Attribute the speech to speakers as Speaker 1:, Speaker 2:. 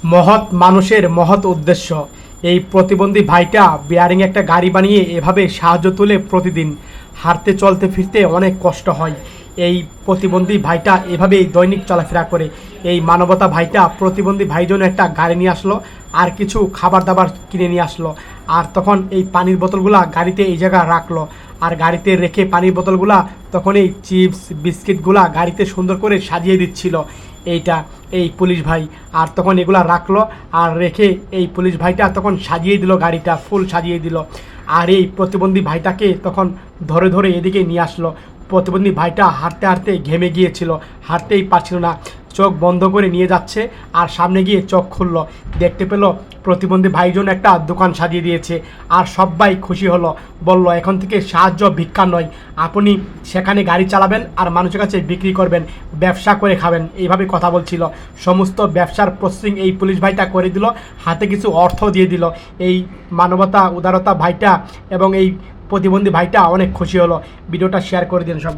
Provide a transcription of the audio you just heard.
Speaker 1: মহৎ মানুষের মহৎ উদ্দেশ্য। এই প্রতিবন্ধী ভাইটা বিয়ারিং একটা গাড়ি বানিয়ে এভাবে সাহায্য তুলে প্রতিদিন। হাঁটতে চলতে ফিরতে অনেক কষ্ট হয়। এই প্রতিবন্ধী ভাইটা এভাবেই দৈনিক চলাফেরা করে। এই মানবতা ভাইটা প্রতিবন্ধী ভাই জন্য একটা গাড়ি নিয়ে আসলো, আর কিছু খাবার দাবার কিনে নিয়ে আসলো। আর তখন এই পানির বোতলগুলা গাড়িতে এই জায়গায় রাখলো, আর গাড়িতে রেখে পানির বোতলগুলা তখন এই চিপস বিস্কিটগুলা গাড়িতে সুন্দর করে সাজিয়ে দিচ্ছিল এইটা এই পুলিশ ভাই। আর তখন এগুলা রাখলো আর রেখে এই পুলিশ ভাইটা তখন সাজিয়ে দিল, গাড়িটা ফুল সাজিয়ে দিল। আর এই প্রতিবন্ধী ভাইটাকে তখন ধরে ধরে এদিকে নিয়ে আসলো। প্রতিবন্ধী ভাইটা হাঁটতে হাঁটতে ঘেমে গিয়েছিল, হাঁটতেই পারছিল না, চোখ বন্ধ করে নিয়ে যাচ্ছে। আর সামনে গিয়ে চোখ খুললো, দেখতে পেলো প্রতিবন্ধী ভাইজন একটা দোকান সাজিয়ে দিয়েছে। আর সবাই খুশি হলো, বলল এখন থেকে সাহায্য ভিক্ষা নয়, আপনি সেখানে গাড়ি চালাবেন আর মানুষের কাছে বিক্রি করবেন, ব্যবসা করে খাবেন। এইভাবে কথা বলছিল। সমস্ত ব্যবসার প্রসেসিং এই পুলিশ ভাইটা করে দিল, হাতে কিছু অর্থ দিয়ে দিল। এই মানবতা উদারতা ভাইটা এবং এই প্রতিবন্ধী ভাইটা অনেক খুশি হলো। ভিডিওটা শেয়ার করে দিন সব।